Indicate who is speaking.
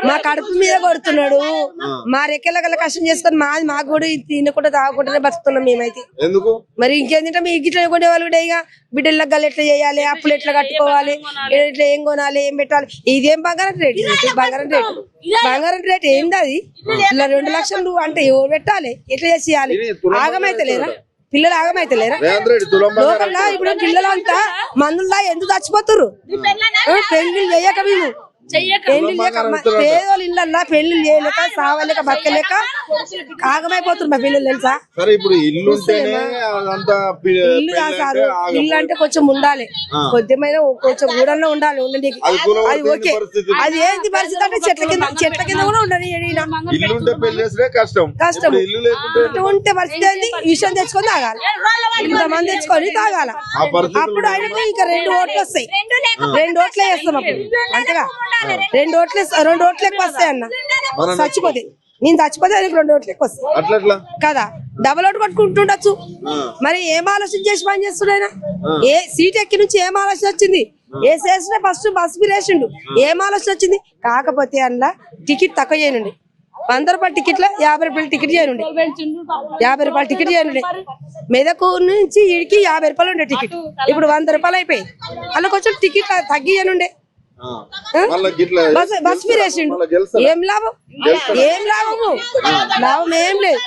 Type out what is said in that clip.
Speaker 1: మా కడుపు మీద కొడుతున్నాడు. మా రెక్కల కష్టం చేసుకొని మాకు కూడా తినకుండా తాగకుండానే బతుకుతున్నాం మేమైతే.
Speaker 2: ఎందుకు
Speaker 1: మరి ఇంకేంటంటే మీ ఇట్లా కొనే వాళ్ళు కూడా ఇక బిడ్డల గల్లు ఎట్లా చేయాలి, అప్పులు ఎట్లా కట్టుకోవాలి, ఇట్లా ఏం కొనాలి, ఏం పెట్టాలి. ఇదేం బంగారం రేటు ఏంది అది? ఇలా 2 లక్షలు అంటే ఎవరు పెట్టాలి, ఎట్లా చేయాలి? ఆగమైతే లేరా పిల్లలు? ఆగమైతే లేరా? లోపల ఇప్పుడు పిల్లలు అంతా మందుల్లా ఎందుకు చచ్చిపోతున్నారు? పెళ్లి చేయక మేము పేదోళ్ళు ఇళ్ళల్లా పెళ్లి చేయలేక సావలేక బతకలేక ఆగమైపోతున్నారు మా పిల్లలు తెలుసా. ఇల్లు కాదు, ఇల్లు అంటే కొంచెం ఉండాలి, కొద్దిమైనా కొంచెం ఊడల్లో ఉండాలి ఉండడానికి. అది ఓకే. అది ఏంటి పరిస్థితి అంటే చెట్ల కింద కూడా ఉండని కష్టం ఉంటే పరిస్థితి ఏంటి? విషయం తెచ్చుకొని తాగాలి, ఇంతమంది తెచ్చుకొని తాగాల. అప్పుడు ఆయనకు ఇంకా 2 ఓట్లు వస్తాయి, 2 ఓట్లే వేస్తాం అప్పుడు. అంతేగా 2 ఓట్లు ఎక్కువ వస్తాయి అన్న. చచ్చిపోతే నేను చచ్చిపోతే ఆయనకు 2 ఓట్లు ఎక్కువ వస్తాయి కదా. డబల్ ఓటు కొట్టుకుంటుండొచ్చు. మరి ఏం ఆలోచన చేసి పని చేస్తున్నాయన? ఏ సీట్ ఎక్కి నుంచి ఏం ఆలోచన వచ్చింది? వేసేసిన ఫస్ట్ బస్ మీద వేసిండు. ఏం ఆలోచన వచ్చింది? కాకపోతే అందులో టికెట్ తక్కువ చేయనండి. 100 రూపాయల టికెట్లో 50 రూపాయల టికెట్ చేయనుండే, 50 రూపాయల టికెట్ చేయనుండే. మెదకు నుంచి ఈడికి 50 రూపాయలు ఉండే టికెట్, ఇప్పుడు 100 రూపాయలు అయిపోయి. అలా కొంచెం టికెట్ తగ్గియనుండే. బస్ మీద వేసిండు. ఏం లాభం? లాభం ఏం లేదు.